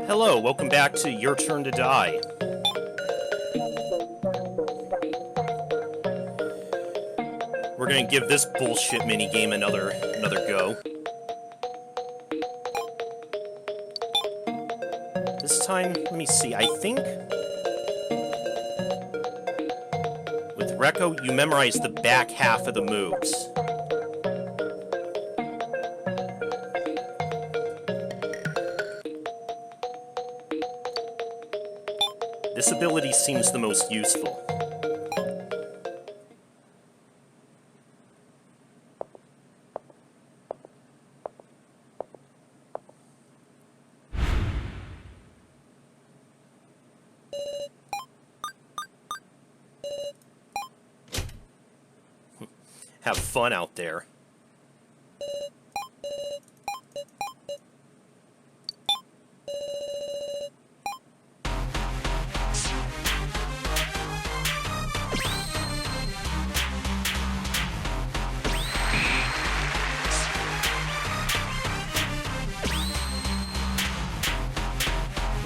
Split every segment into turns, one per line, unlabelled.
Hello, welcome back to Your Turn to Die. We're gonna give this bullshit minigame another go. This time, let me see, I think... with Rekko, you memorize the back half of the moves. This ability seems the most useful. Have fun out there.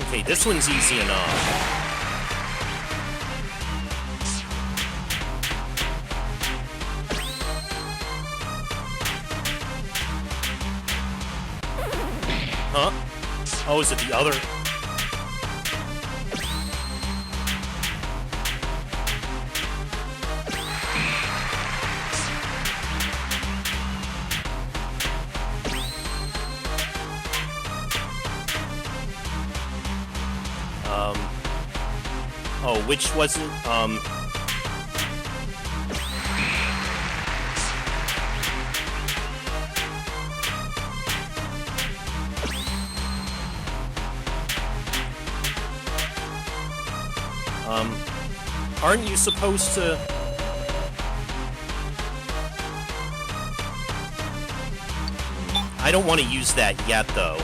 Okay, this one's easy enough. Huh? Oh, is it the other? Oh, which wasn't, aren't you supposed to... I don't want to use that yet, though.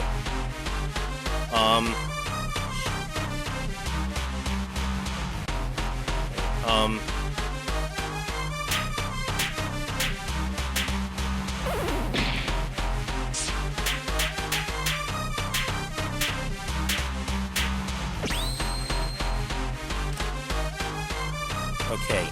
Okay.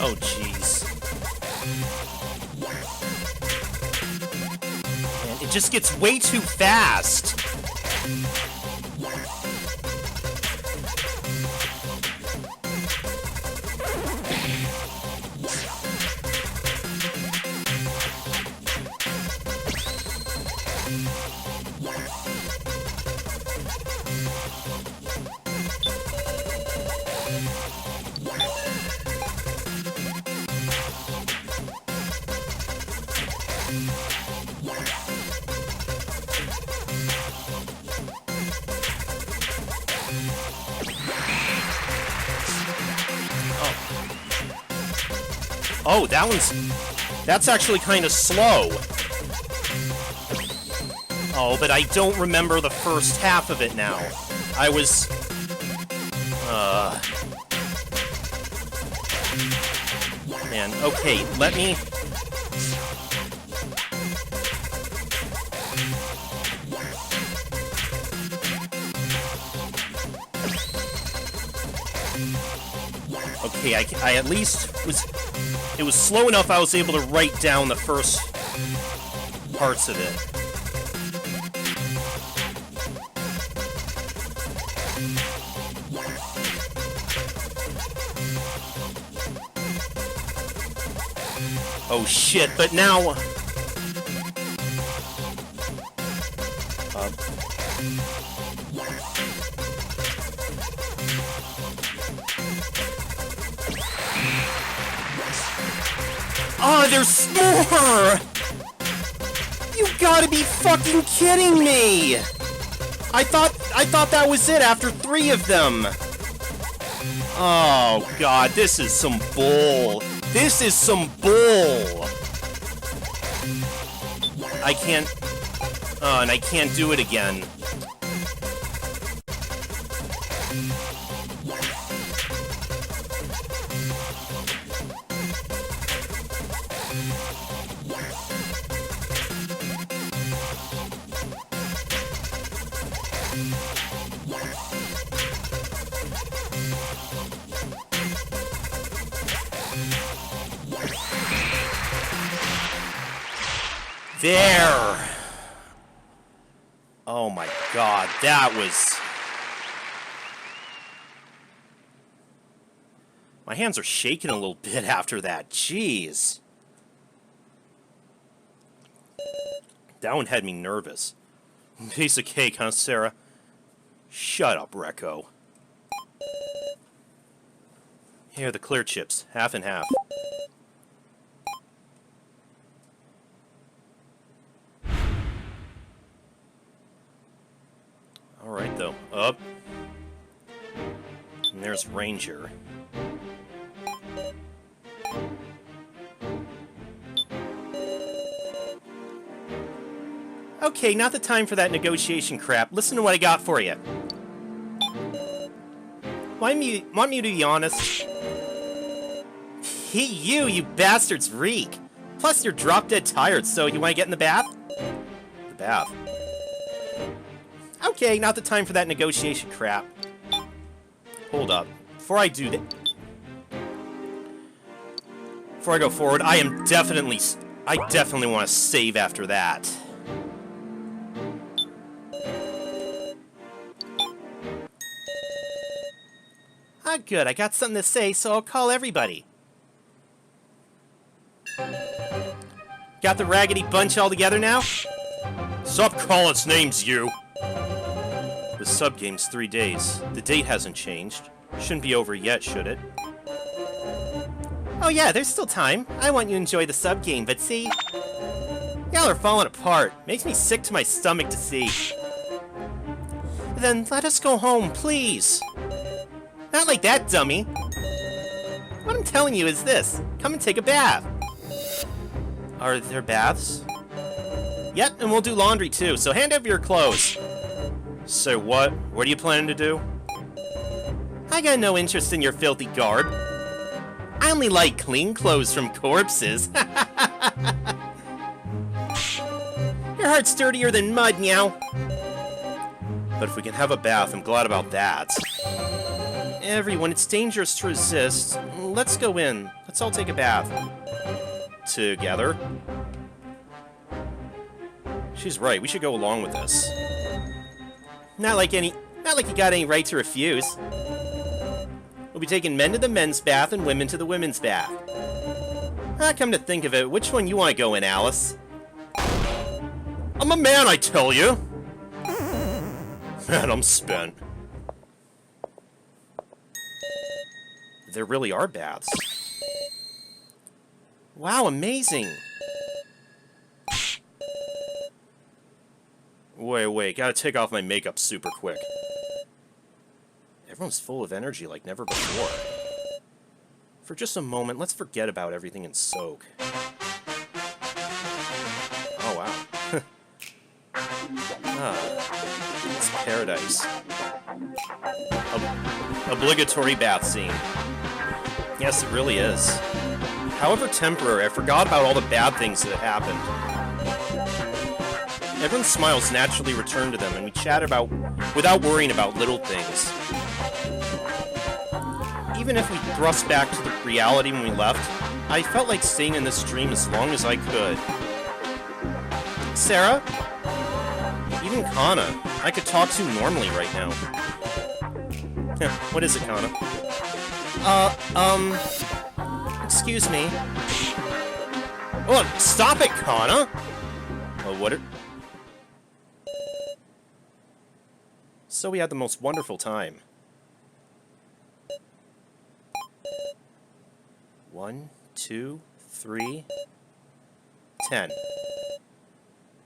Oh, jeez. Man, it just gets way too fast. Oh, that's actually kind of slow. Oh, but I don't remember the first half of it now. I was... Man, okay, let me... Okay, I at least was... It was slow enough I was able to write down the first parts of it. Oh shit, but now... Oh, there's more! You gotta be fucking kidding me! I thought that was it after 3 of them! Oh god, this is some bull! This is some bull! I can't... Oh, and I can't do it again. There! Oh my god, that was... My hands are shaking a little bit after that, jeez. That one had me nervous. Piece of cake, huh, Sarah? Shut up, Recco. Here are the clear chips, half and half. Alright, though. Up. And there's Ranger. Okay, not the time for that negotiation crap. Listen to what I got for you. Want me to be honest? Hey, you bastards reek. Plus, you're drop-dead tired, so you want to get in the bath? The bath. Okay, not the time for that negotiation crap. Hold up. Before I do that... Before I go forward, I definitely want to save after that. Ah, good. I got something to say, so I'll call everybody. Got the Raggedy Bunch all together now? Stop calling its names, you! The sub-game's 3 days. The date hasn't changed. Shouldn't be over yet, should it? Oh yeah, there's still time. I want you to enjoy the sub-game, but see... Y'all are falling apart. Makes me sick to my stomach to see. Then let us go home, please. Not like that, dummy. What I'm telling you is this. Come and take a bath. Are there baths? Yep, and we'll do laundry too, so hand over your clothes. So what? What are you planning to do? I got no interest in your filthy garb. I only like clean clothes from corpses. Your heart's dirtier than mud, meow. But if we can have a bath, I'm glad about that. Everyone, it's dangerous to resist. Let's go in. Let's all take a bath. Together? She's right, we should go along with this. Not like you got any right to refuse. We'll be taking men to the men's bath and women to the women's bath. Come to think of it, which one you want to go in, Alice? I'm a man, I tell you! Man, I'm spent. There really are baths. Wow, amazing! Wait, gotta take off my makeup super quick. Everyone's full of energy like never before. For just a moment, let's forget about everything and soak. Oh, wow. It's paradise. Obligatory bath scene. Yes, it really is. However temporary, I forgot about all the bad things that happened. Everyone's smiles naturally return to them, and we chat about without worrying about little things. Even if we thrust back to the reality when we left, I felt like staying in this dream as long as I could. Sarah? Even Kana, I could talk to normally right now. What is it, Kana? Excuse me. Oh, stop it, Kana! Oh, what are... So we had the most wonderful time. 1, 2, 3, 10.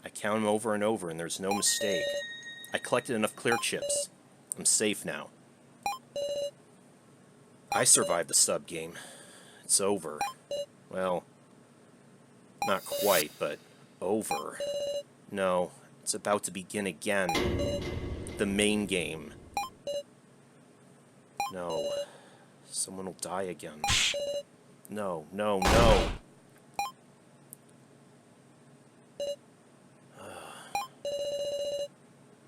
I count them over and over, and there's no mistake. I collected enough clear chips. I'm safe now. I survived the sub-game. It's over. Well, not quite, but over. No, it's about to begin again. The main game. No. Someone will die again. No, no, no.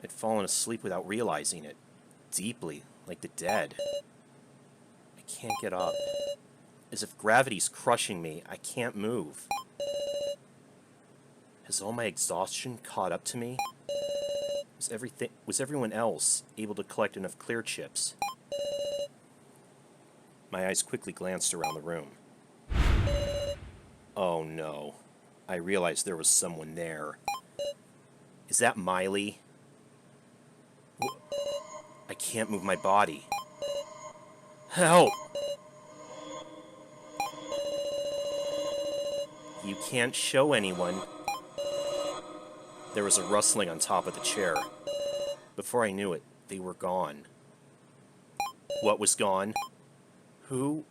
I'd fallen asleep without realizing it. Deeply, like the dead. I can't get up. As if gravity's crushing me, I can't move. Has all my exhaustion caught up to me? Was everyone else able to collect enough clear chips? My eyes quickly glanced around the room. Oh no. I realized there was someone there. Is that Miley? I can't move my body. Help! You can't show anyone. There was a rustling on top of the chair. Before I knew it, they were gone. What was gone? Who?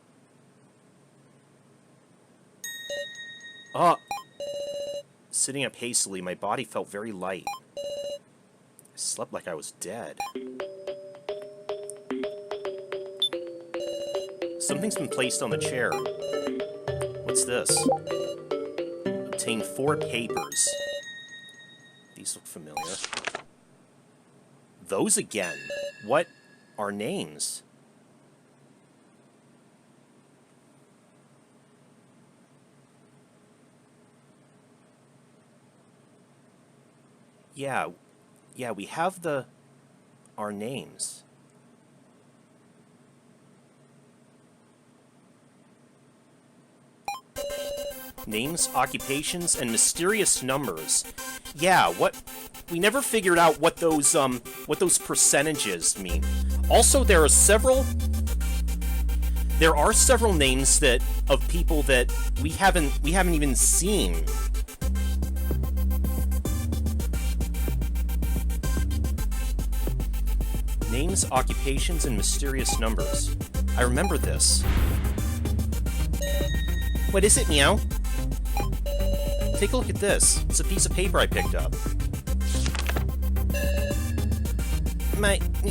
Ah! Sitting up hastily, my body felt very light. I slept like I was dead. Something's been placed on the chair. What's this? Obtain 4 papers. These look familiar. Those again. What are names? Yeah, we have our names. Names, occupations, and mysterious numbers. Yeah, we never figured out what those percentages mean. Also, there are several names of people that we haven't even seen. Names, occupations, and mysterious numbers. I remember this. What is it, Meow? Take a look at this. It's a piece of paper I picked up.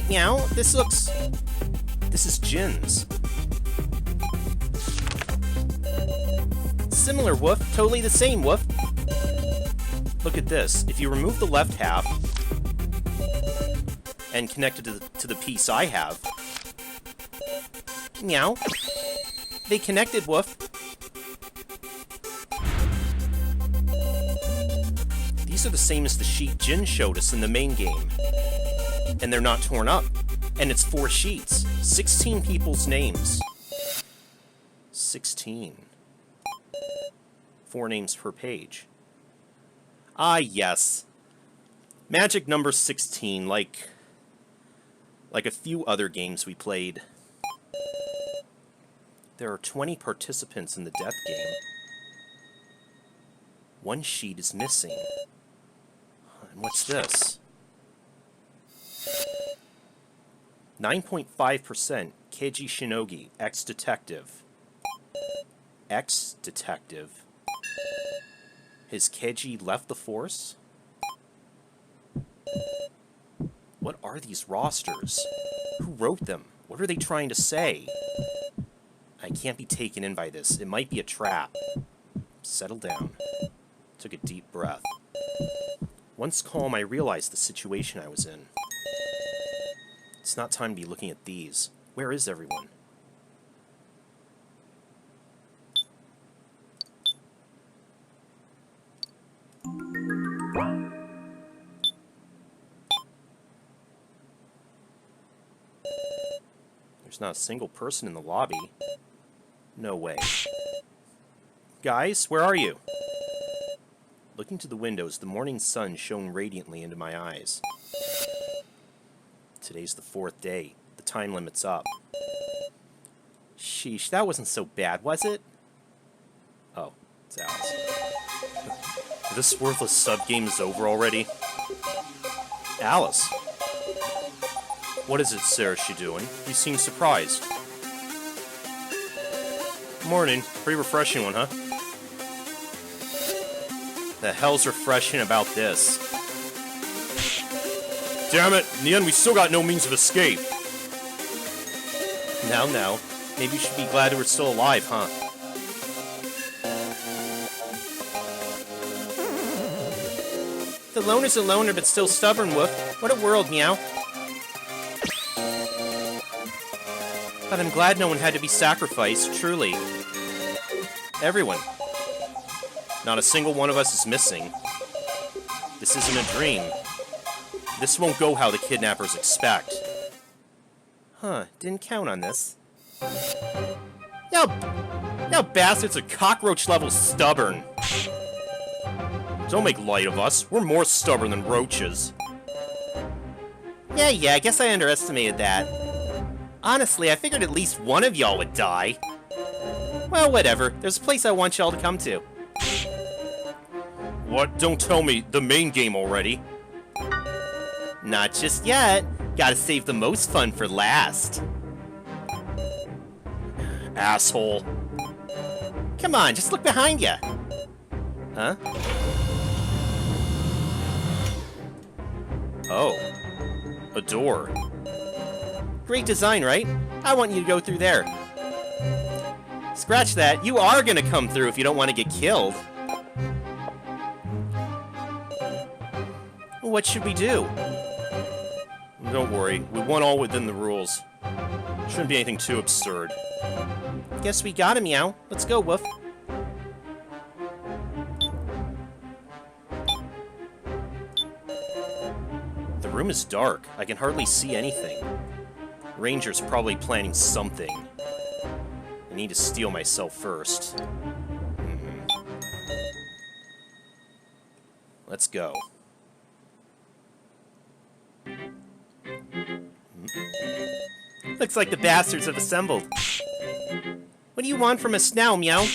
Meow, this is Jin's. Similar, Woof. Totally the same, Woof. Look at this. If you remove the left half and connect it to the piece I have. Meow. They connected, Woof. These are the same as the sheet Jin showed us in the main game. And they're not torn up. And it's 4 sheets. 16 people's names. 16. 4 names per page. Ah, yes. Magic number 16, like a few other games we played. There are 20 participants in the death game. 1 sheet is missing. And what's this? 9.5% Keiji Shinogi, ex-detective. Ex-detective? Has Keiji left the force? What are these rosters? Who wrote them? What are they trying to say? I can't be taken in by this. It might be a trap. Settle down. Took a deep breath. Once calm, I realized the situation I was in. It's not time to be looking at these. Where is everyone? There's not a single person in the lobby. No way. Guys, where are you? Looking to the windows, the morning sun shone radiantly into my eyes. Today's the 4th day. The time limit's up. Sheesh, that wasn't so bad, was it? Oh, it's Alice. This worthless sub-game is over already? Alice? What is it, Sarah, she doing? You seem surprised. Morning. Pretty refreshing one, huh? The hell's refreshing about this? Damn it! In the end, we still got no means of escape. Now. Maybe you should be glad we're still alive, huh? The loner's a loner, but still stubborn, Woof. What a world, meow. But I'm glad no one had to be sacrificed, truly. Everyone. Not a single one of us is missing. This isn't a dream. This won't go how the kidnappers expect. Huh, didn't count on this. Now bastards are cockroach-level stubborn. Don't make light of us. We're more stubborn than roaches. Yeah, I guess I underestimated that. Honestly, I figured at least one of y'all would die. Well, whatever. There's a place I want y'all to come to. What? Don't tell me the main game already. Not just yet. Gotta save the most fun for last. Asshole. Come on, just look behind ya. Huh? Oh. A door. Great design, right? I want you to go through there. Scratch that. You are gonna come through if you don't want to get killed. What should we do? Don't worry. We won all within the rules. Shouldn't be anything too absurd. Guess we got him, Meow. Let's go, Woof. The room is dark. I can hardly see anything. Ranger's probably planning something. I need to steel myself first. Let's go. Looks like the bastards have assembled. What do you want from us now, Meow?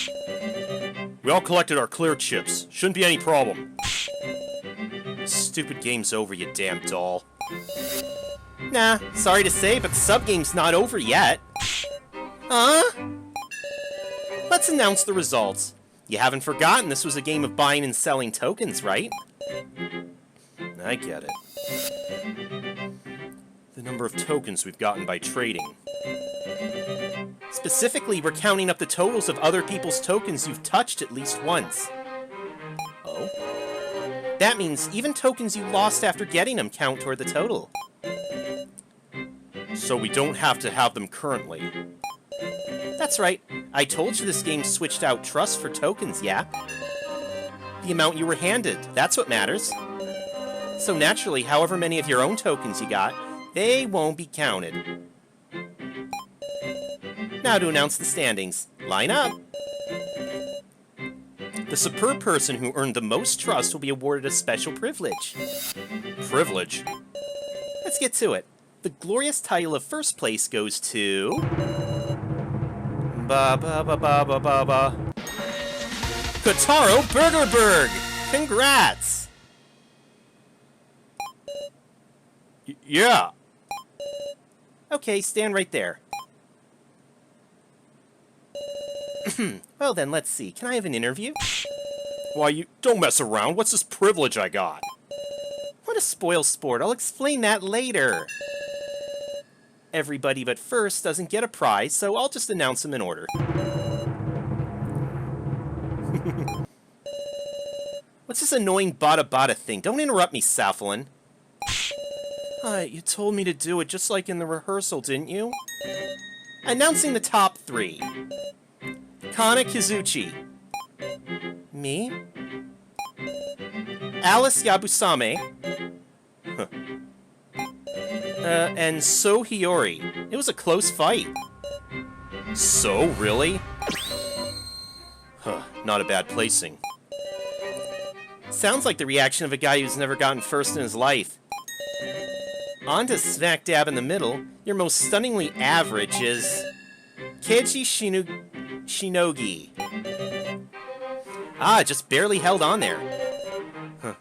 We all collected our clear chips. Shouldn't be any problem. Stupid game's over, you damn doll. Nah, sorry to say, but the sub-game's not over yet. Huh? Let's announce the results. You haven't forgotten this was a game of buying and selling tokens, right? I get it. The number of tokens we've gotten by trading. Specifically, we're counting up the totals of other people's tokens you've touched at least once. Oh? That means even tokens you lost after getting them count toward the total. So we don't have to have them currently. That's right. I told you this game switched out trust for tokens, yeah? The amount you were handed, that's what matters. So naturally, however many of your own tokens you got, they won't be counted. Now to announce the standings. Line up! The superb person who earned the most trust will be awarded a special privilege. Privilege? Let's get to it. The glorious title of first place goes to... Kotaro Burgerberg! Congrats! Yeah. Okay, stand right there. Well then, let's see. Can I have an interview? Why, you don't mess around. What's this privilege I got? What a spoil sport. I'll explain that later. Everybody but first doesn't get a prize, so I'll just announce them in order. What's this annoying bada thing? Don't interrupt me, Safflin. You told me to do it just like in the rehearsal, didn't you? Announcing the top 3. Kana Kizuchi. Me? Alice Yabusame. And So Hiyori. It was a close fight. So, really? Huh, not a bad placing. Sounds like the reaction of a guy who's never gotten first in his life. On to smack dab in the middle, your most stunningly average is... Keiji Shinogi. Ah, just barely held on there. Huh.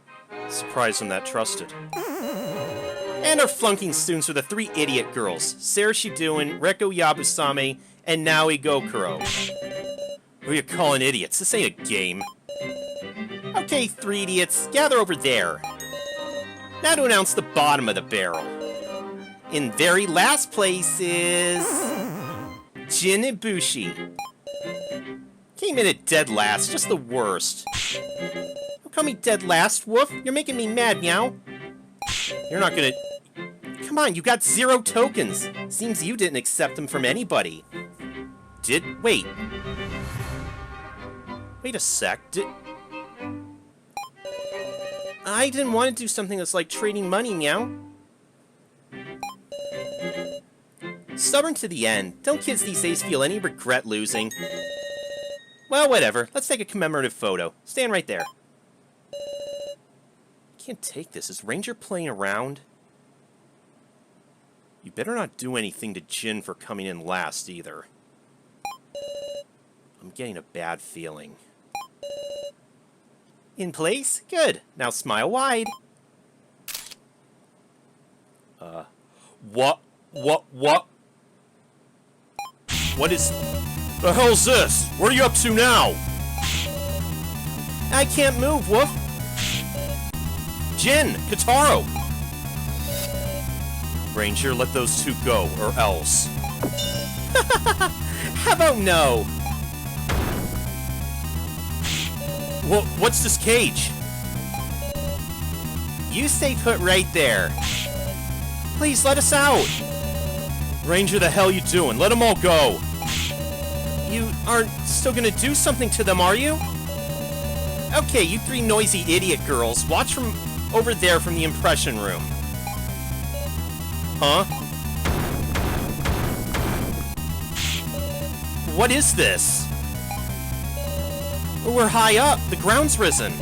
Surprised I'm that trusted. And our flunking students are the three idiot girls. Sarah Shidoin, Reko Yabusame, and Naoi Gokuro. Who are you calling idiots? This ain't a game. Okay, three idiots, gather over there. Now to announce the bottom of the barrel. In very last place is... Jin Ibushi. Came in at dead last, just the worst. Don't call me dead last, Woof. You're making me mad, meow. You're not gonna... Come on, you got 0 tokens. Seems you didn't accept them from anybody. Wait. Wait a sec, I didn't want to do something that's like trading money, meow. Stubborn to the end. Don't kids these days feel any regret losing? Well, whatever. Let's take a commemorative photo. Stand right there. I can't take this. Is Ranger playing around? You better not do anything to Jin for coming in last, either. I'm getting a bad feeling. In place? Good. Now smile wide. What? What is... The hell's this? What are you up to now? I can't move, Woof. Jin! Kataro! Ranger, let those two go, or else. How about no? What's this cage? You stay put right there. Please, let us out! Ranger, the hell you doing? Let them all go! You aren't still gonna do something to them, are you? Okay, you three noisy idiot girls, watch from over there from the impression room. Huh? What is this? We're high up. The ground's risen.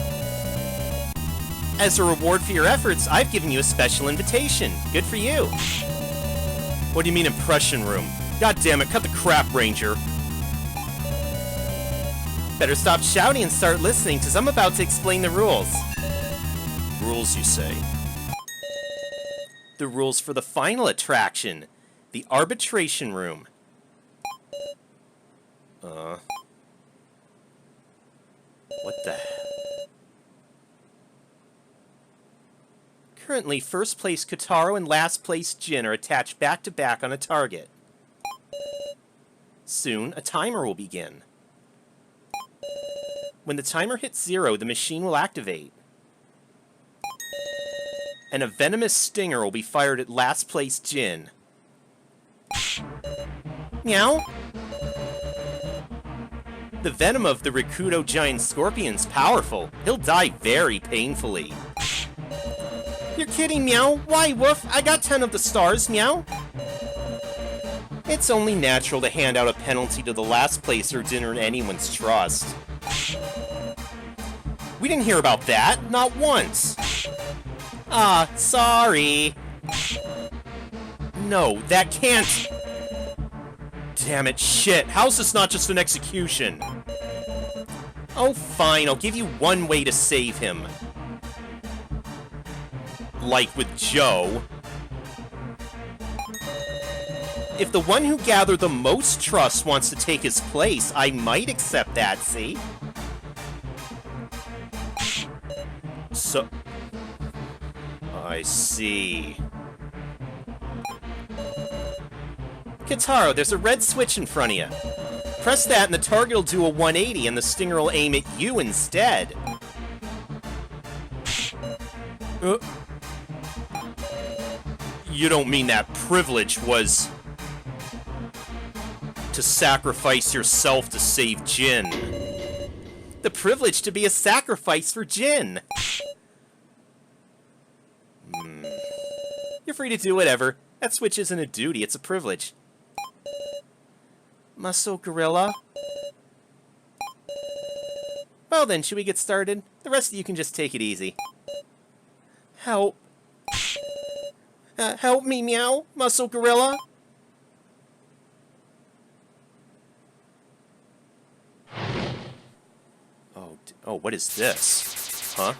As a reward for your efforts, I've given you a special invitation. Good for you. What do you mean impression room? God damn it, cut the crap, Ranger. Better stop shouting and start listening, because I'm about to explain the rules. Rules, you say? The rules for the final attraction. The arbitration room. What the hell? Currently, first place Kataro and last place Jin are attached back-to-back on a target. Soon, a timer will begin. When the timer hits 0, the machine will activate. And a venomous stinger will be fired at last place Jin. Meow? The venom of the Rikudo giant scorpion's powerful. He'll die very painfully. You're kidding, meow? Why, Woof? I got 10 of the stars, meow. It's only natural to hand out a penalty to the last placer to earn anyone's trust. We didn't hear about that, not once. Ah, sorry. No, that can't... Damn it, shit. How's this not just an execution? Oh, fine, I'll give you one way to save him. Like with Joe. If the one who gathered the most trust wants to take his place, I might accept that, see? So... I see. Kataro, there's a red switch in front of you. Press that and the target will do a 180 and the stinger will aim at you instead. You don't mean that privilege was... to sacrifice yourself to save Jin. The privilege to be a sacrifice for Jin. You're free to do whatever. That switch isn't a duty, it's a privilege. Muscle Gorilla? Well then, should we get started? The rest of you can just take it easy. Help. Help me, meow, muscle gorilla. Oh, what is this? Huh?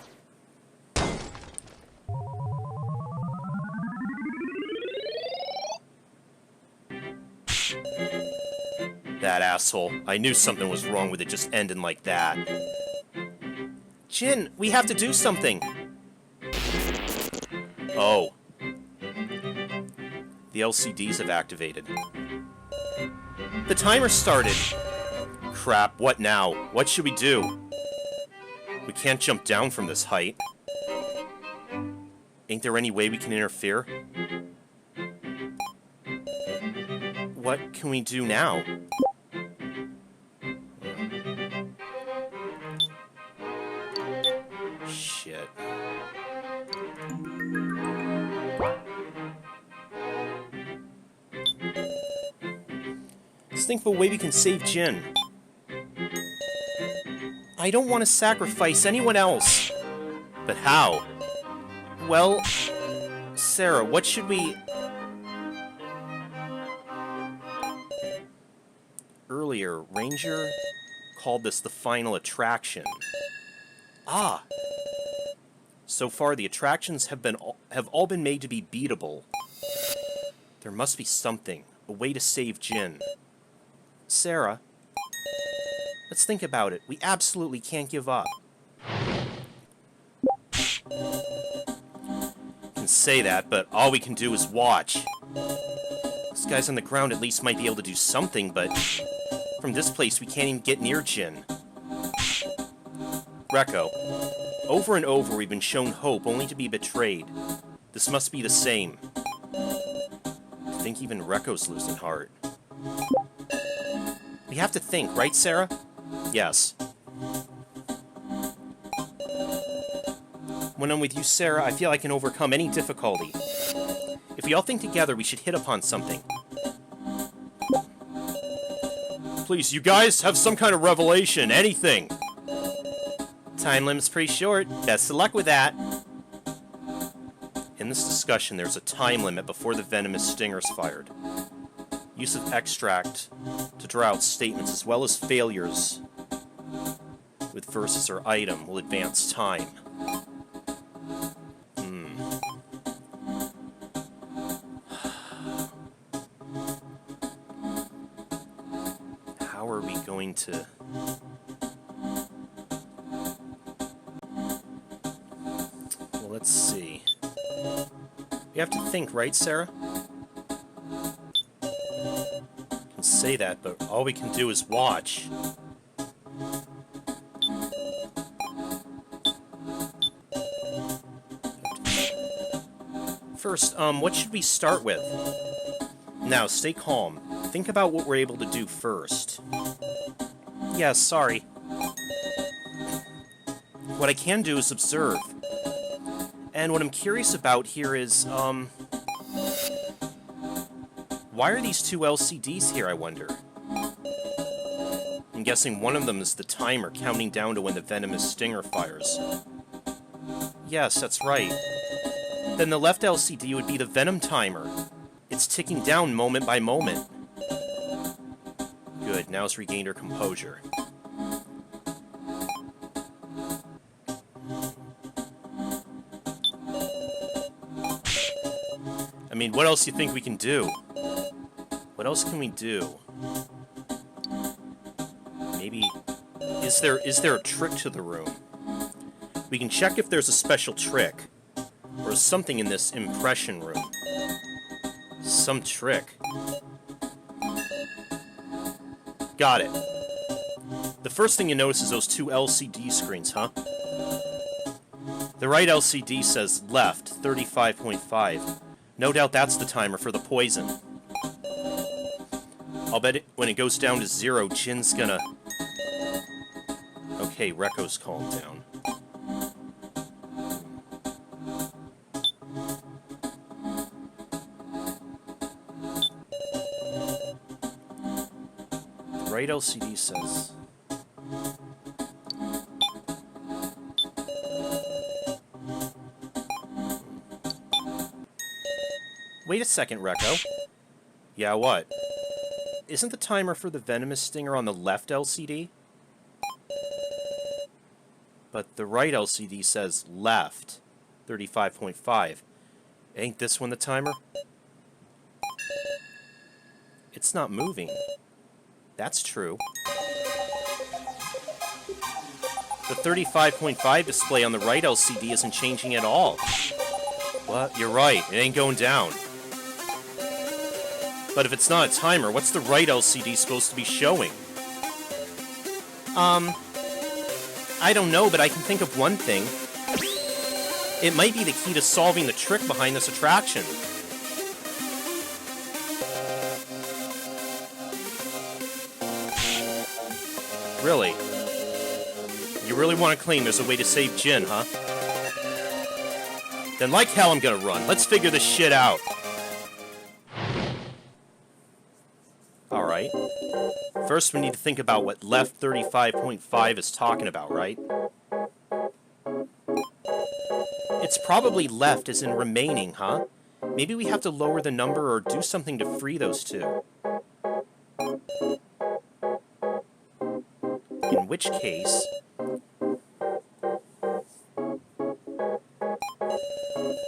That asshole. I knew something was wrong with it just ending like that. Jin, we have to do something. Oh. The LCDs have activated. The timer started. Crap, what now? What should we do? We can't jump down from this height. Ain't there any way we can interfere? What can we do now? Shit. Let's think of a way we can save Jin. I don't want to sacrifice anyone else. But how? Well, Sarah, what should we... Earlier, Ranger called this the final attraction. Ah! So far, the attractions have all been made to be beatable. There must be something, a way to save Jin. Sarah, let's think about it. We absolutely can't give up. You can say that, but all we can do is watch. This guy's on the ground at least might be able to do something, but from this place we can't even get near Jin. Rekko, over and over we've been shown hope only to be betrayed. This must be the same. I think even Rekko's losing heart. We have to think, right, Sarah? Yes. When I'm with you, Sarah, I feel I can overcome any difficulty. If we all think together, we should hit upon something. Please, you guys have some kind of revelation, anything. Time limit's pretty short. Best of luck with that. In this discussion, there's a time limit before the venomous stinger's fired. Use of extract to draw out statements as well as failures with verses or item will advance time. How are we going to... Well, let's see. We have to think, right, Sarah? Can say that, but all we can do is watch. First, what should we start with? Now, stay calm. Think about what we're able to do first. Yeah, sorry. What I can do is observe. And what I'm curious about here is, why are these two LCDs here, I wonder? I'm guessing one of them is the timer counting down to when the venomous stinger fires. Yes, that's right. Then the left LCD would be the venom timer. It's ticking down moment by moment. Good, now it's regained her composure. I mean, what else do you think we can do? What else can we do? Maybe... Is there a trick to the room? We can check if there's a special trick. Or something in this impression room. Some trick. Got it. The first thing you notice is those two LCD screens, huh? The right LCD says left, 35.5. No doubt that's the timer for the poison. I'll bet when it goes down to 0, Jin's gonna... Okay, Rekko's calmed down. The right LCD says... Wait a second, Rekko. Yeah, what? Isn't the timer for the venomous stinger on the left LCD? But the right LCD says left, 35.5. Ain't this one the timer? It's not moving. That's true. The 35.5 display on the right LCD isn't changing at all. What? You're right, it ain't going down. But if it's not a timer, what's the right LCD supposed to be showing? I don't know, but I can think of one thing. It might be the key to solving the trick behind this attraction. Really? You really want to claim there's a way to save Jin, huh? Then like hell I'm gonna run. Let's figure this shit out. Alright. First we need to think about what left 35.5 is talking about, right? It's probably left as in remaining, huh? Maybe we have to lower the number or do something to free those two. In which case...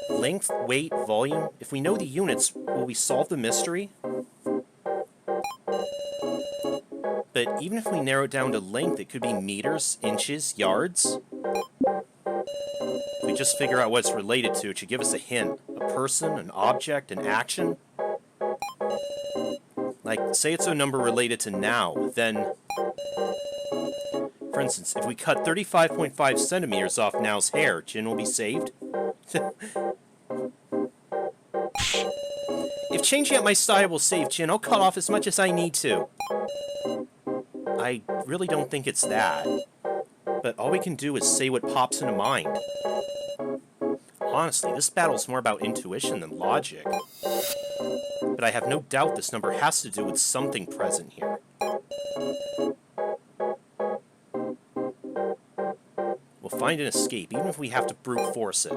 length, weight, volume... If we know the units, will we solve the mystery? But even if we narrow it down to length, it could be meters, inches, yards. If we just figure out what it's related to, it should give us a hint. A person, an object, an action. Like, say it's a number related to now, then... For instance, if we cut 35.5 centimeters off Now's hair, Jin will be saved? If changing up my style will save Jin, I'll cut off as much as I need to. I really don't think it's that. But all we can do is say what pops into mind. Honestly, this battle's more about intuition than logic. But I have no doubt this number has to do with something present here. We'll find an escape, even if we have to brute force it.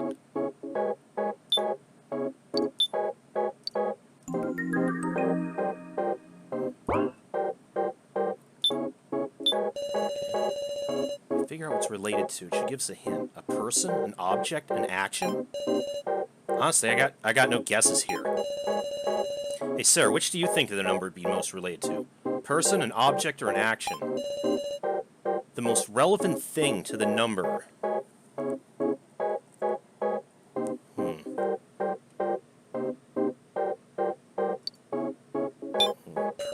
Figure out what's related to. It should give us a hint. A person, an object, an action? Honestly, I got no guesses here. Hey, sir, which do you think the number would be most related to? Person, an object, or an action? The most relevant thing to the number.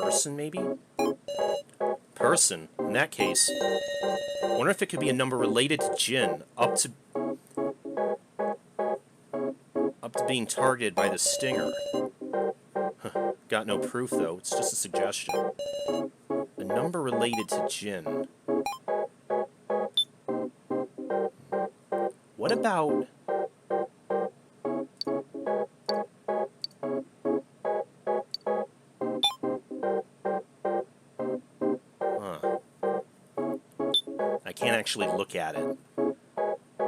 Person, maybe? Person. In that case, I wonder if it could be a number related to Jin, up to being targeted by the stinger. Huh. Got no proof, though. It's just a suggestion. A number related to Jin. What about... I can't actually look at it.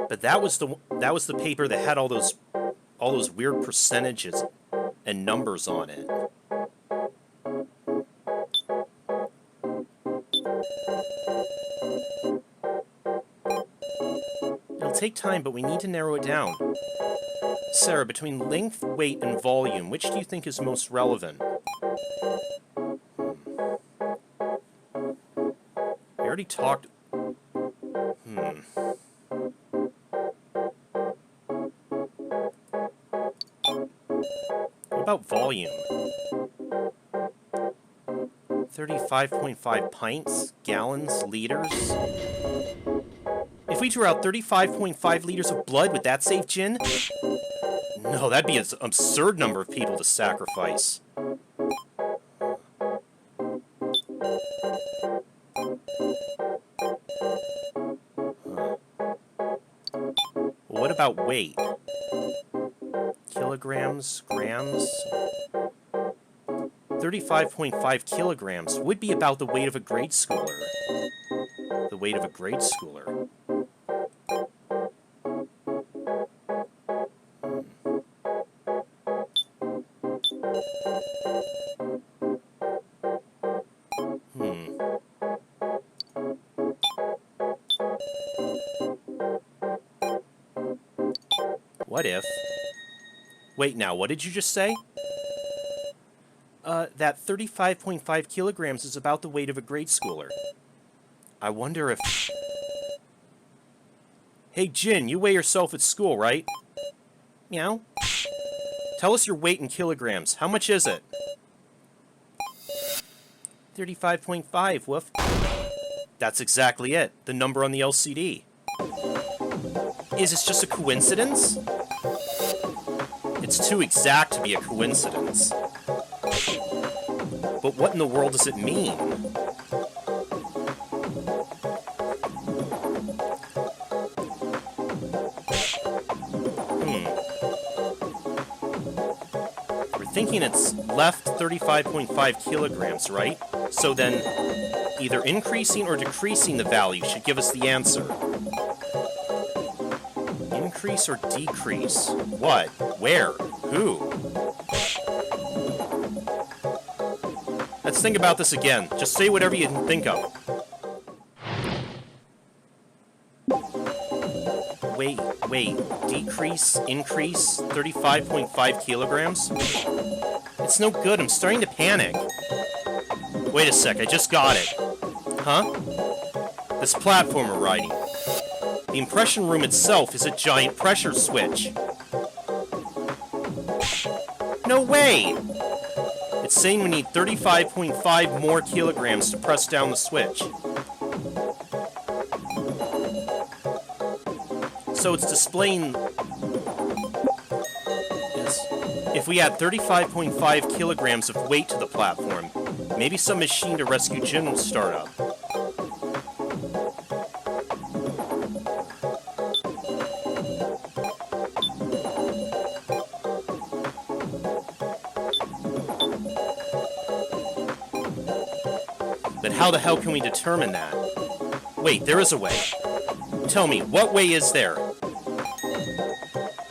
But that was the paper that had all those weird percentages and numbers on it. It'll take time, but we need to narrow it down. Sarah, between length, weight, and volume, which do you think is most relevant? We already talked... What about volume? 35.5 pints, gallons, liters? If we drew out 35.5 liters of blood, would that save Jin? No, that'd be an absurd number of people to sacrifice. What about weight? Kilograms, grams? 35.5 kilograms would be about the weight of a grade schooler. The weight of a grade schooler. What if... Wait, now, what did you just say? That 35.5 kilograms is about the weight of a grade schooler. I wonder if... Hey, Jin, you weigh yourself at school, right? Meow. Tell us your weight in kilograms. How much is it? 35.5, woof. That's exactly it. The number on the LCD. Is this just a coincidence? It's too exact to be a coincidence. But what in the world does it mean? We're thinking it's left 35.5 kilograms, right? So then, either increasing or decreasing the value should give us the answer. Increase or decrease? What? Where? Who? Let's think about this again. Just say whatever you can think of. Wait. Decrease, increase, 35.5 kilograms? It's no good. I'm starting to panic. Wait a sec. I just got it. Huh? This platform we're riding. The impression room itself is a giant pressure switch. No way! It's saying we need 35.5 more kilograms to press down the switch. So it's displaying... Yes. If we add 35.5 kilograms of weight to the platform, maybe some machine to rescue Jin will start up. But how the hell can we determine that? Wait, there is a way. Tell me, what way is there?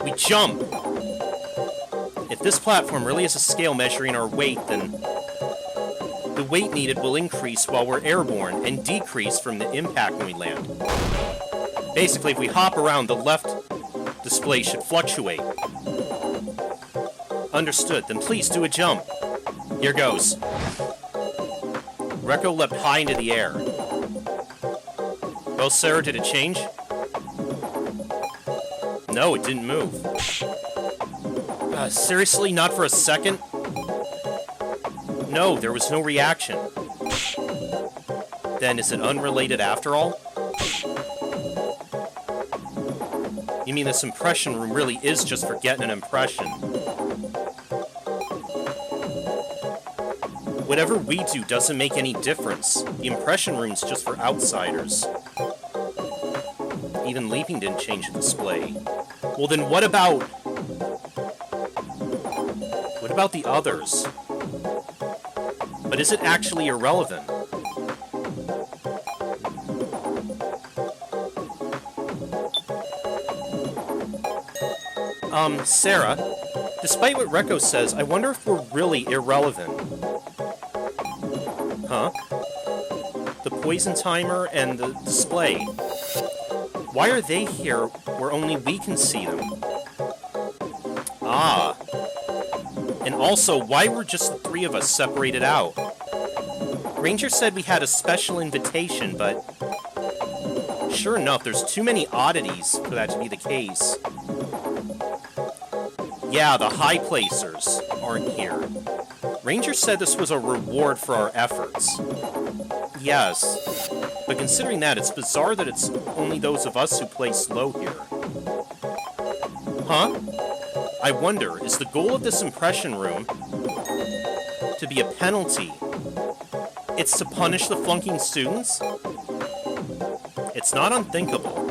We jump! If this platform really is a scale measuring our weight, then the weight needed will increase while we're airborne and decrease from the impact when we land. Basically, if we hop around, the left display should fluctuate. Understood. Then please do a jump. Here goes. Rekko leapt high into the air. Well, Sarah, did it change? No, it didn't move. Seriously? Not for a second? No, there was no reaction. Then is it unrelated after all? You mean this impression room really is just for getting an impression? Whatever we do doesn't make any difference. The impression room's just for outsiders. Even leaping didn't change the display. Well then what about... What about the others? But is it actually irrelevant? Sarah, despite what Rekko says, I wonder if we're really irrelevant. Huh? The poison timer and the display. Why are they here where only we can see them? Ah. And also, why were just the three of us separated out? Ranger said we had a special invitation, but... Sure enough, there's too many oddities for that to be the case. Yeah, the high placers aren't here. Ranger said this was a reward for our efforts. Yes, but considering that, it's bizarre that it's only those of us who place low here. Huh? I wonder, is the goal of this impression room to be a penalty? It's to punish the flunking students? It's not unthinkable.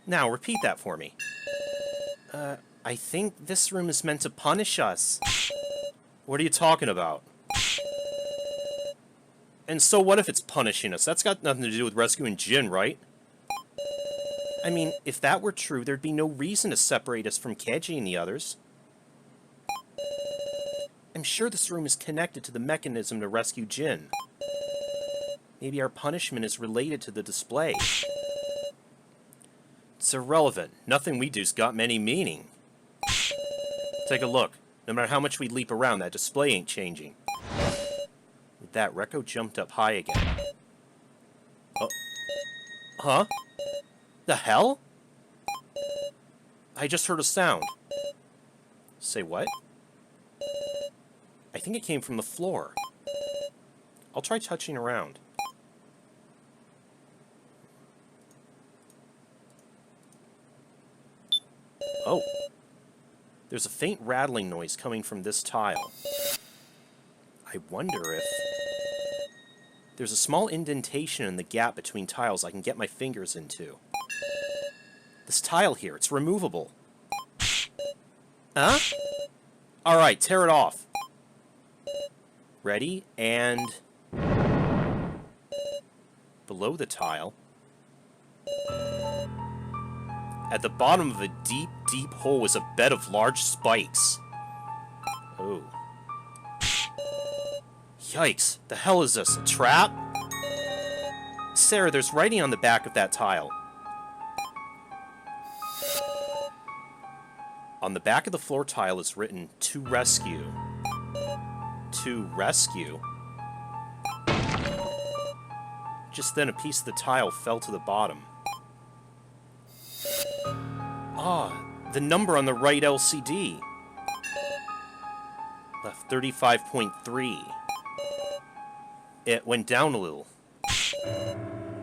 Now, repeat that for me. I think this room is meant to punish us. What are you talking about? And so what if it's punishing us? That's got nothing to do with rescuing Jin, right? I mean, if that were true, there'd be no reason to separate us from Keiji and the others. I'm sure this room is connected to the mechanism to rescue Jin. Maybe our punishment is related to the display. It's irrelevant. Nothing we do's got any meaning. Take a look. No matter how much we leap around, that display ain't changing. With that, Rekko jumped up high again. Oh. Huh? The hell? I just heard a sound. Say what? I think it came from the floor. I'll try touching around. Oh. There's a faint rattling noise coming from this tile. I wonder if... There's a small indentation in the gap between tiles I can get my fingers into. This tile here, it's removable. Huh? Alright, tear it off. Ready? And... Below the tile... At the bottom of a deep, deep hole is a bed of large spikes. Oh. Yikes, the hell is this, a trap? Sarah, there's writing on the back of that tile. On the back of the floor tile is written, "To rescue." To rescue? Just then a piece of the tile fell to the bottom. Ah, the number on the right LCD. Left 35.3. It went down a little.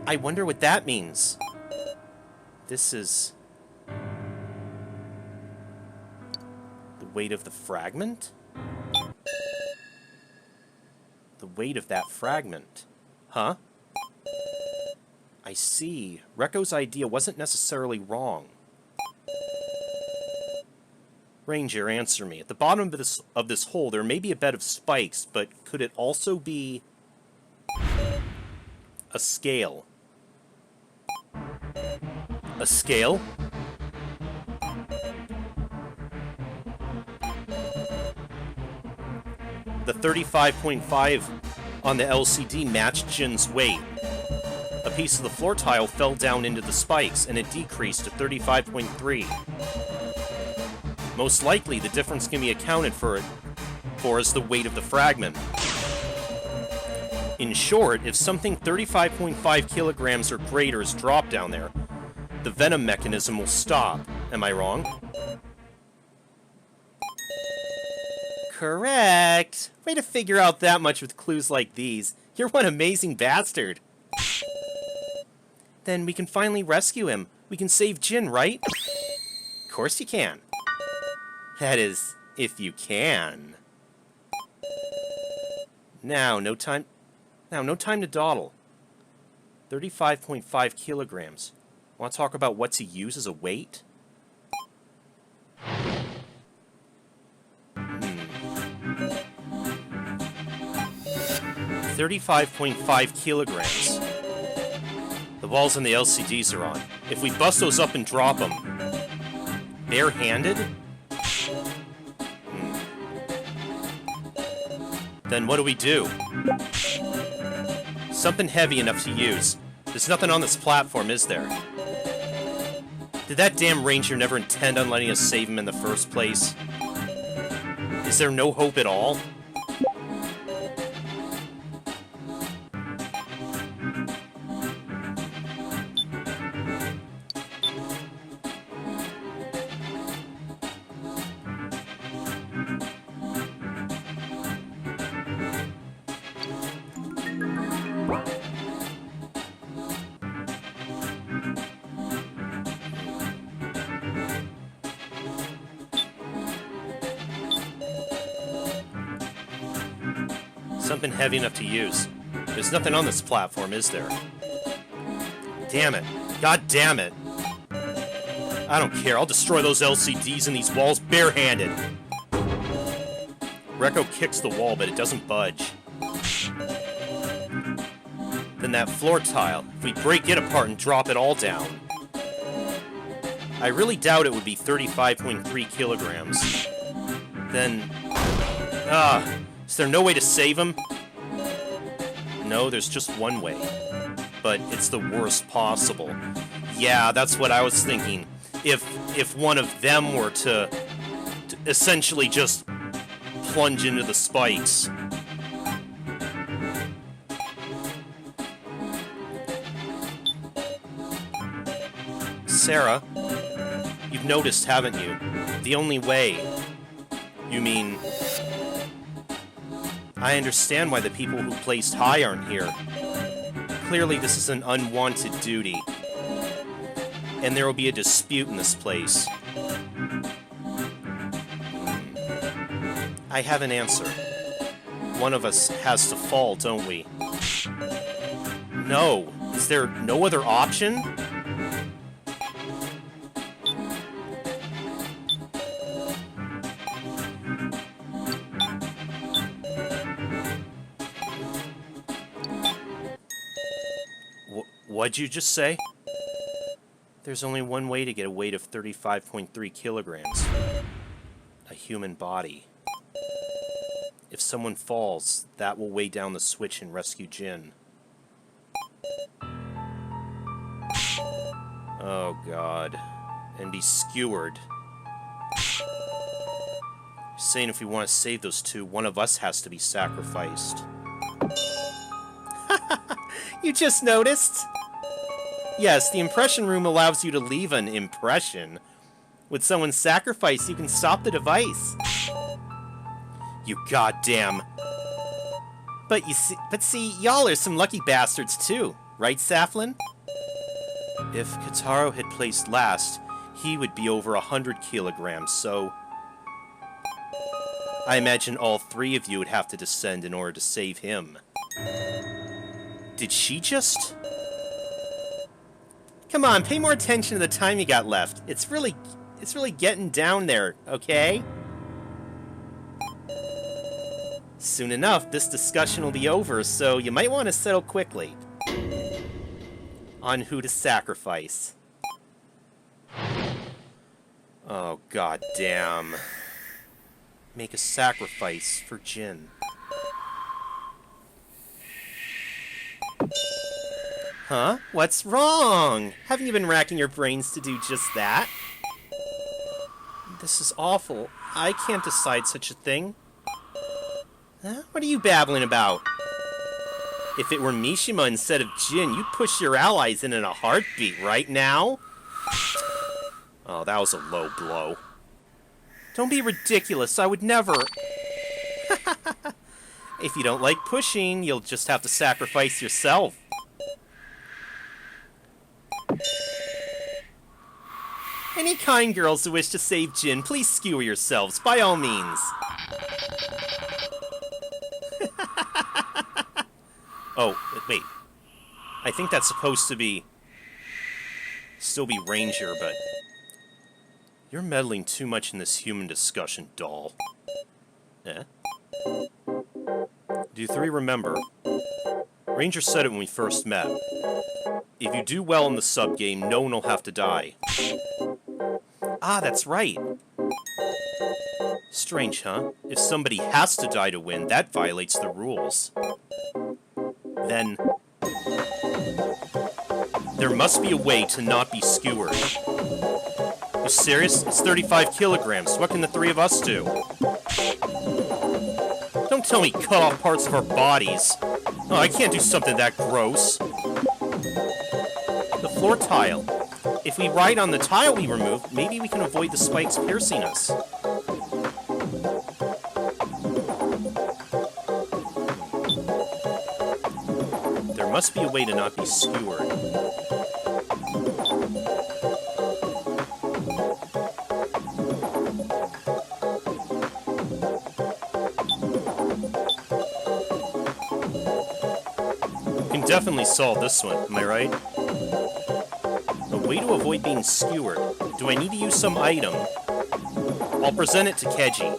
I wonder what that means. This is... the weight of the fragment? The weight of that fragment. Huh? I see. Rekko's idea wasn't necessarily wrong. Ranger, answer me. At the bottom of this hole, there may be a bed of spikes, but could it also be... a scale? A scale? The 35.5 on the LCD matched Jin's weight. A piece of the floor tile fell down into the spikes, and it decreased to 35.3. Most likely, the difference can be accounted for as the weight of the fragment. In short, if something 35.5 kilograms or greater is dropped down there, the venom mechanism will stop. Am I wrong? Correct! Way to figure out that much with clues like these. You're one amazing bastard. Then we can finally rescue him. We can save Jin, right? Of course you can. That is, if you can. Now, no time to dawdle. 35.5 kilograms. Want to talk about what to use as a weight? 35.5 kilograms. The walls and the LCDs are on. If we bust those up and drop them, barehanded? Then what do we do? Something heavy enough to use. There's nothing on this platform, is there? Did that damn ranger never intend on letting us save him in the first place? Is there no hope at all? Something heavy enough to use. There's nothing on this platform, is there? Damn it. God damn it. I don't care. I'll destroy those LCDs in these walls barehanded. Rekko kicks the wall, but it doesn't budge. Then that floor tile. If we break it apart and drop it all down. I really doubt it would be 35.3 kilograms. Then... is there no way to save him? No, there's just one way. But it's the worst possible. Yeah, that's what I was thinking. If one of them were to essentially just plunge into the spikes. Sarah, you've noticed, haven't you? The only way. You mean... I understand why the people who placed high aren't here. Clearly this is an unwanted duty. And there will be a dispute in this place. I have an answer. One of us has to fall, don't we? No. Is there no other option? What'd you just say? There's only one way to get a weight of 35.3 kilograms. A human body. If someone falls, that will weigh down the switch and rescue Jin. Oh god. And be skewered. You're saying if we want to save those two, one of us has to be sacrificed. You just noticed? Yes, the impression room allows you to leave an impression. With someone's sacrifice, you can stop the device. You goddamn... But see, y'all are some lucky bastards too, right, Saflin? If Kataro had placed last, he would be over 100 kilograms, so... I imagine all three of you would have to descend in order to save him. Did she just... Come on, pay more attention to the time you got left. It's really getting down there, okay? Soon enough, this discussion will be over, so you might want to settle quickly. On who to sacrifice. Oh, goddamn. Make a sacrifice for Jin. Huh? What's wrong? Haven't you been racking your brains to do just that? This is awful. I can't decide such a thing. Huh? What are you babbling about? If it were Mishima instead of Jin, you'd push your allies in a heartbeat right now? Oh, that was a low blow. Don't be ridiculous, I would never... If you don't like pushing, you'll just have to sacrifice yourself. Any kind girls who wish to save Jin, please skewer yourselves, by all means. Oh, wait. I think that's supposed to be... still be Ranger, but... You're meddling too much in this human discussion, doll. Eh? Do you three remember? Ranger said it when we first met. If you do well in the sub-game, no one will have to die. Ah, that's right. Strange, huh? If somebody has to die to win, that violates the rules. Then... there must be a way to not be skewered. You serious? It's 35 kilograms. What can the three of us do? Don't tell me cut off parts of our bodies. Oh, I can't do something that gross. The floor tile. If we ride on the tile we removed, maybe we can avoid the spikes piercing us. There must be a way to not be skewered. Definitely solve this one, am I right? A way to avoid being skewered. Do I need to use some item? I'll present it to Keji.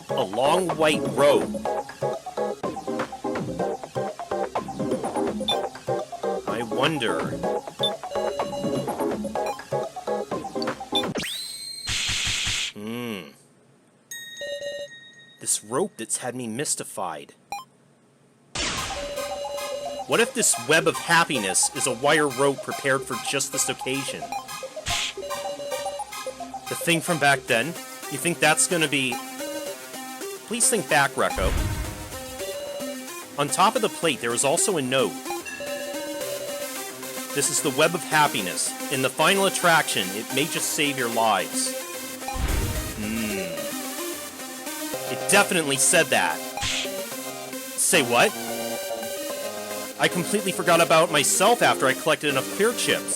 A long white robe. I wonder... This rope that's had me mystified. What if this web of happiness is a wire rope prepared for just this occasion? The thing from back then? You think that's gonna be... Please think back, Rekko. On top of the plate, there is also a note. This is the web of happiness. In the final attraction, it may just save your lives. It definitely said that. Say what? I completely forgot about myself after I collected enough clear chips.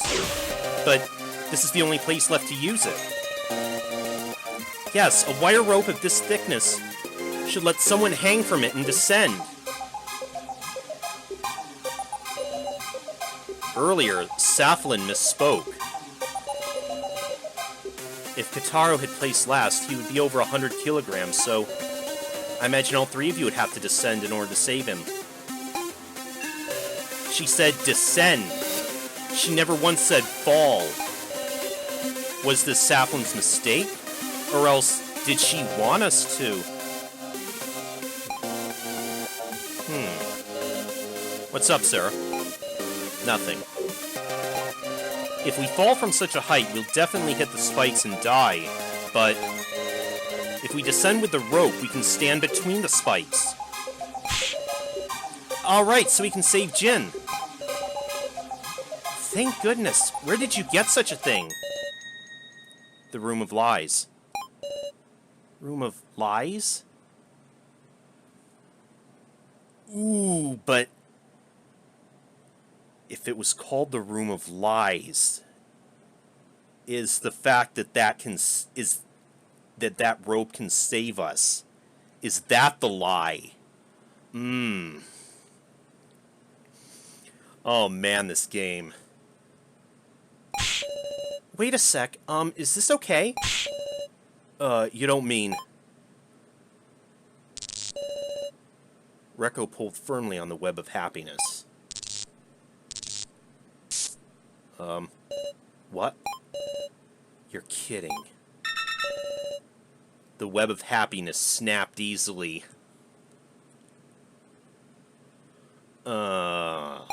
But this is the only place left to use it. Yes, a wire rope of this thickness should let someone hang from it and descend. Earlier, Saflin misspoke. If Kitaro had placed last, he would be over 100 kilograms, so I imagine all three of you would have to descend in order to save him. She said descend. She never once said fall. Was this Saflin's mistake? Or else, did she want us to? What's up, Sarah? Nothing. If we fall from such a height, we'll definitely hit the spikes and die, but if we descend with the rope, we can stand between the spikes. Alright, so we can save Jin. Thank goodness. Where did you get such a thing? The Room of Lies. Room of Lies? Ooh, but if it was called the Room of Lies, is the fact that that rope can save us, is that the lie? Oh man, this game. Wait a sec, is this okay? You don't mean... Rekko pulled firmly on the web of happiness. What? You're kidding. The web of happiness snapped easily. No!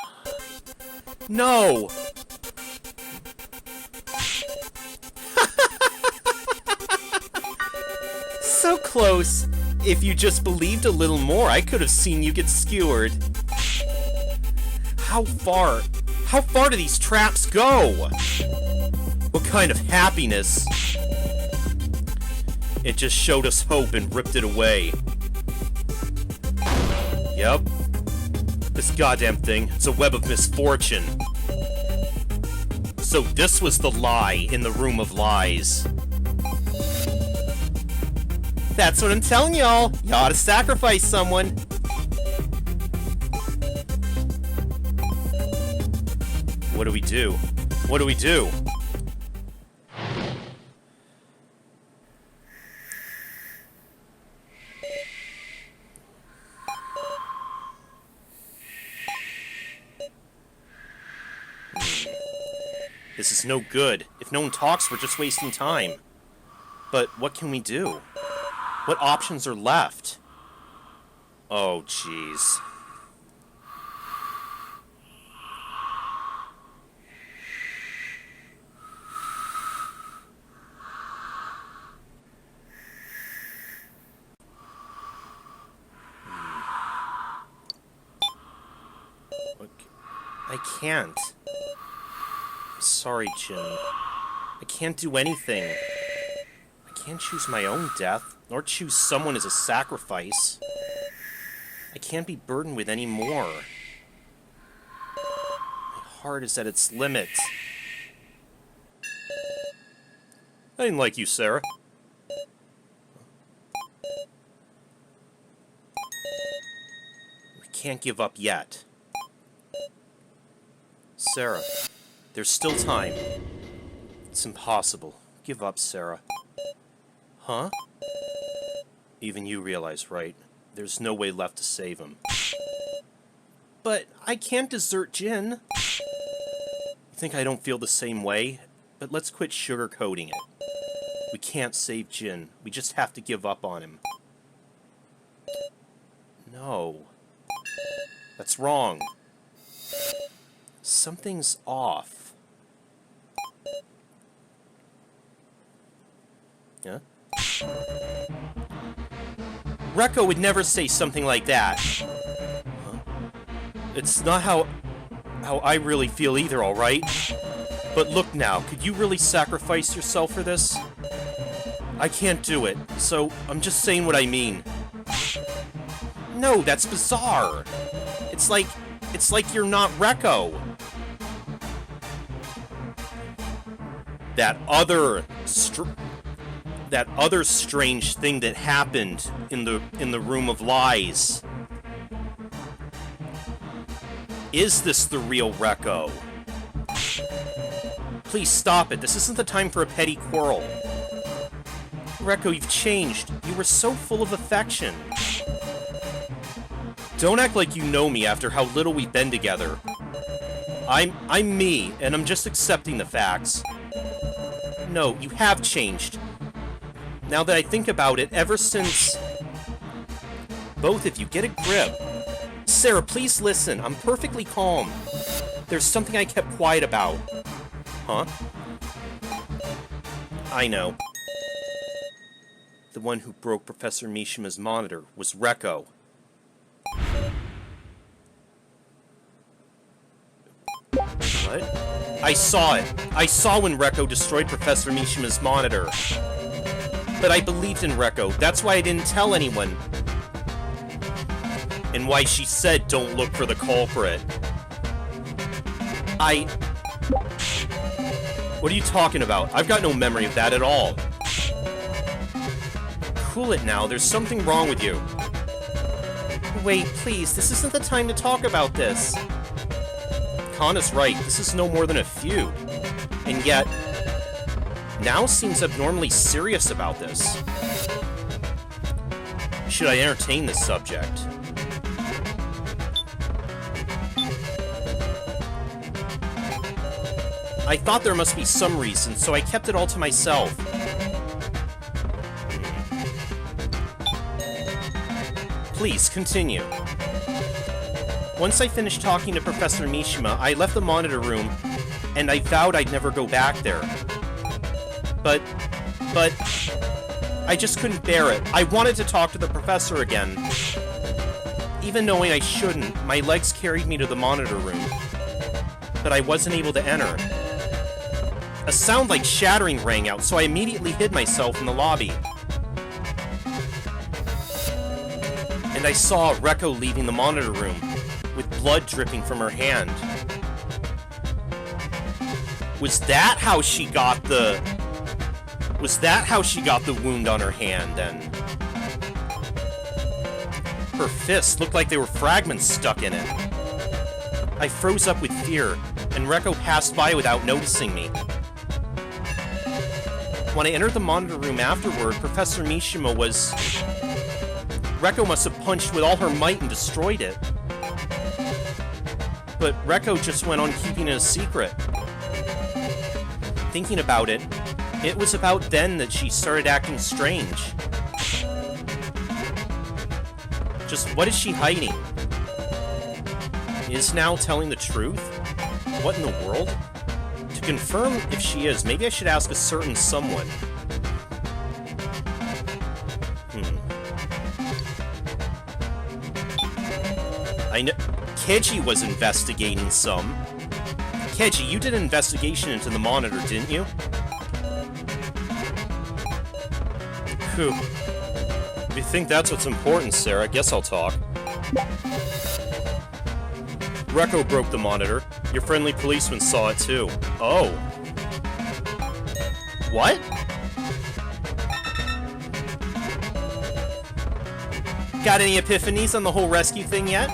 So close! If you just believed a little more, I could have seen you get skewered. How far do these traps go? What kind of happiness? It just showed us hope and ripped it away. Yep. This goddamn thing, it's a web of misfortune. So this was the lie in the Room of Lies. That's what I'm telling y'all. You ought to sacrifice someone. What do we do? What do we do? This is no good. If no one talks, we're just wasting time. But what can we do? What options are left? Oh, jeez. I can't. Sorry, Jin. I can't do anything. I can't choose my own death, nor choose someone as a sacrifice. I can't be burdened with any more. heart is at its limit. I didn't like you, Sarah. We can't give up yet. Sarah, there's still time. It's impossible. Give up, Sarah. Huh? Even you realize, right? There's no way left to save him. But I can't desert Jin. You think I don't feel the same way? But let's quit sugarcoating it. We can't save Jin. We just have to give up on him. No. That's wrong. Something's off. Yeah? Rekko would never say something like that. Huh? It's not how I really feel either, alright? But look now, could you really sacrifice yourself for this? I can't do it, so I'm just saying what I mean. No, that's bizarre. It's like you're not Rekko. That other strange thing that happened in the room of lies. Is this the real Rekko? Please stop it. This isn't the time for a petty quarrel. Rekko, you've changed. You were so full of affection. Don't act like you know me after how little we've been together. I'm me, and I'm just accepting the facts. No, you have changed. Now that I think about it, ever since... Both of you, get a grip. Sarah, please listen. I'm perfectly calm. There's something I kept quiet about. Huh? I know. The one who broke Professor Mishima's monitor was Rekko. What? I saw it. I saw when Rekko destroyed Professor Mishima's monitor. But I believed in Rekko. That's why I didn't tell anyone. And why she said don't look for the culprit. What are you talking about? I've got no memory of that at all. Cool it now. There's something wrong with you. Wait, please. This isn't the time to talk about this. Kana's right. This is no more than a feud. And yet, Now seems abnormally serious about this. Should I entertain this subject? I thought there must be some reason, so I kept it all to myself. Please, continue. Once I finished talking to Professor Mishima, I left the monitor room, and I vowed I'd never go back there. But, I just couldn't bear it. I wanted to talk to the professor again. Even knowing I shouldn't, my legs carried me to the monitor room. But I wasn't able to enter. A sound like shattering rang out, so I immediately hid myself in the lobby. And I saw Rekko leaving the monitor room, with blood dripping from her hand. Was that how she got the wound on her hand, then? Her fists looked like they were fragments stuck in it. I froze up with fear, and Rekko passed by without noticing me. When I entered the monitor room afterward, Professor Mishima was... Rekko must have punched with all her might and destroyed it. But Rekko just went on keeping it a secret. Thinking about it, it was about then that she started acting strange. Just what is she hiding? Is now telling the truth? What in the world? To confirm if she is, maybe I should ask a certain someone. I know Keiji was investigating some. Keiji, you did an investigation into the monitor, didn't you? Phew. If you think that's what's important, Sarah, guess I'll talk. Rekko broke the monitor. Your friendly policeman saw it too. Oh. What? Got any epiphanies on the whole rescue thing yet?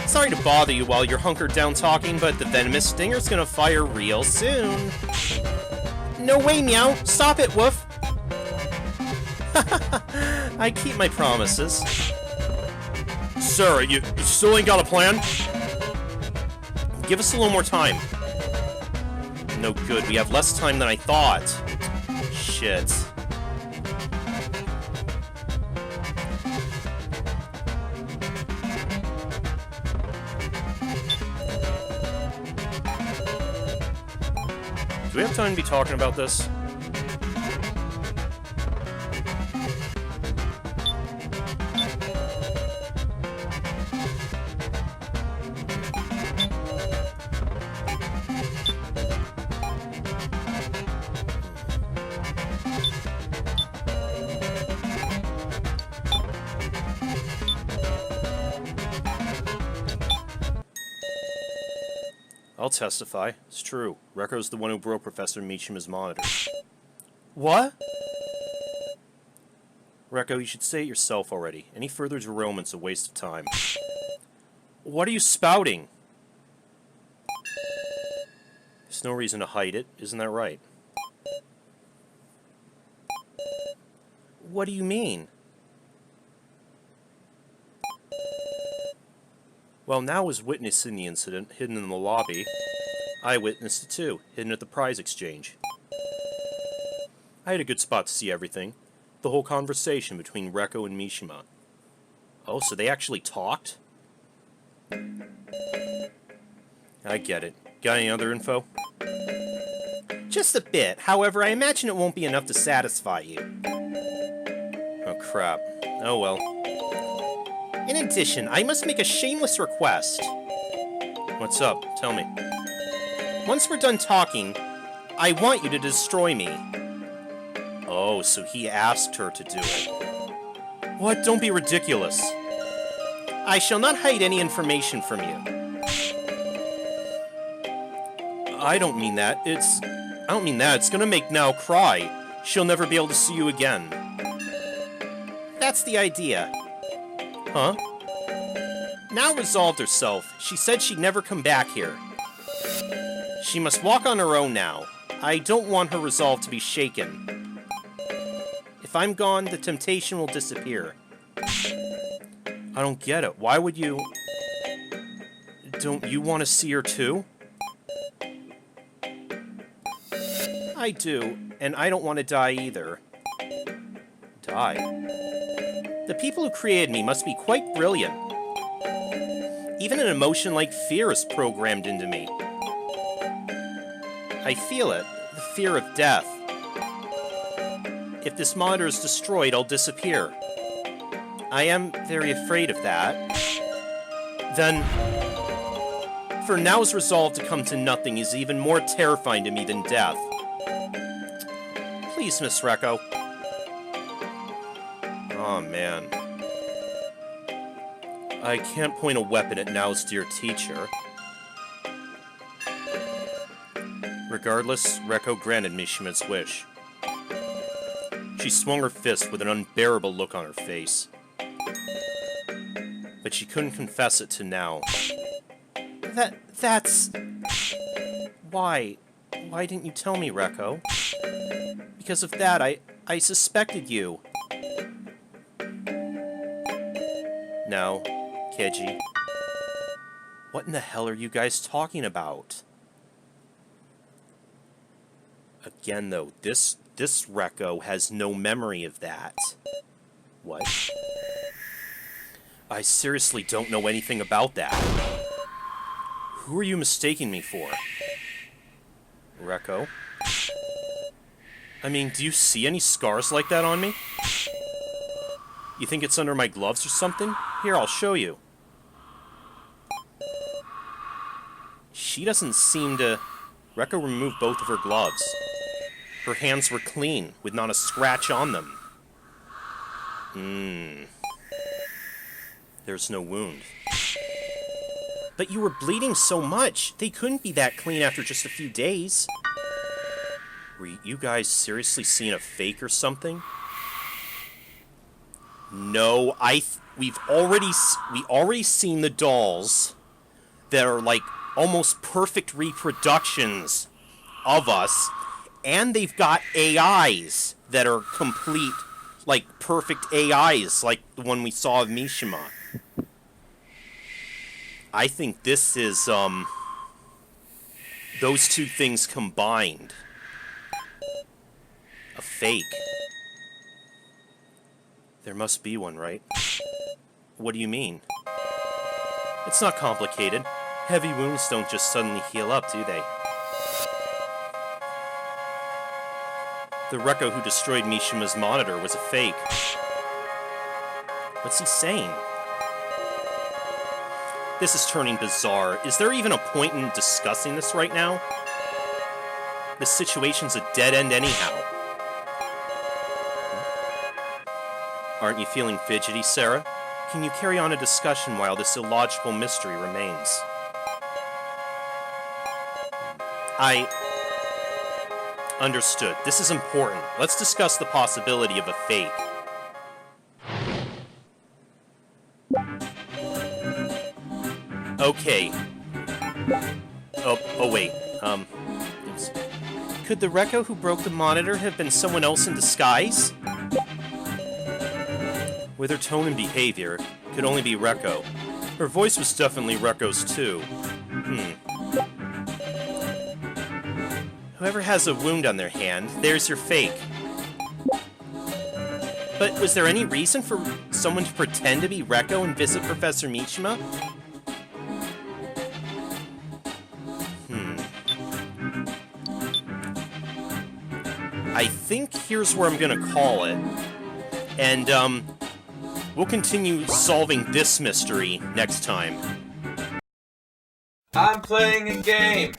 Sorry to bother you while you're hunkered down talking, but the venomous stinger's gonna fire real soon. No way, Meow! Stop it, Woof! I keep my promises. Sir, you still ain't got a plan? Give us a little more time. No good, we have less time than I thought. Shit. Do we have time to be talking about this? I'll testify. It's true. Rekko's the one who broke Professor Mishima's monitor. What? Rekko, you should say it yourself already. Any further derailment's a waste of time. What are you spouting? There's no reason to hide it, isn't that right? What do you mean? Well, now was witnessing the incident, hidden in the lobby. I witnessed it too, hidden at the prize exchange. I had a good spot to see everything. The whole conversation between Rekko and Mishima. Oh, so they actually talked? I get it. Got any other info? Just a bit. However, I imagine it won't be enough to satisfy you. Oh, crap. Oh, well. In addition, I must make a shameless request. What's up? Tell me. Once we're done talking, I want you to destroy me. Oh, so he asked her to do it. What? Don't be ridiculous. I shall not hide any information from you. I don't mean that. It's gonna make Now cry. She'll never be able to see you again. That's the idea. Huh? Now resolved herself. She said she'd never come back here. She must walk on her own now. I don't want her resolve to be shaken. If I'm gone, the temptation will disappear. I don't get it. Why would you... Don't you want to see her too? I do, and I don't want to die either. Die? The people who created me must be quite brilliant. Even an emotion like fear is programmed into me. I feel it, the fear of death. If this monitor is destroyed, I'll disappear. I am very afraid of that. Then, for Now's resolve to come to nothing is even more terrifying to me than death. Please, Miss Rekko. Oh, man. I can't point a weapon at Now's dear teacher. Regardless, Rekko granted Mishima's wish. She swung her fist with an unbearable look on her face. But she couldn't confess it to Now. That's... Why? Why didn't you tell me, Rekko? Because of that, I suspected you. Now, Keiji. What in the hell are you guys talking about? Again, though, this Rekko has no memory of that. What? I seriously don't know anything about that. Who are you mistaking me for? Rekko? I mean, do you see any scars like that on me? You think it's under my gloves or something? Here, I'll show you. She doesn't seem to... Rekko removed both of her gloves. Her hands were clean, with not a scratch on them. There's no wound. But you were bleeding so much, they couldn't be that clean after just a few days. Were you guys seriously seeing a fake or something? No, we've already seen the dolls that are like almost perfect reproductions of us, and they've got AIs that are complete, like perfect AIs, like the one we saw of Mishima. I think this is those two things combined. A fake. There must be one, right? What do you mean? It's not complicated. Heavy wounds don't just suddenly heal up, do they? The Rekko who destroyed Mishima's monitor was a fake. What's he saying? This is turning bizarre. Is there even a point in discussing this right now? This situation's a dead end anyhow. Aren't you feeling fidgety, Sarah? Can you carry on a discussion while this illogical mystery remains? Understood. This is important. Let's discuss the possibility of a fake. Okay. Oh wait. Could the Rekko who broke the monitor have been someone else in disguise? With her tone and behavior, it could only be Rekko. Her voice was definitely Rekko's too. Whoever has a wound on their hand, there's your fake. But was there any reason for someone to pretend to be Rekko and visit Professor Mishima? I think here's where I'm gonna call it. And, we'll continue solving this mystery next time.
I'm playing a game.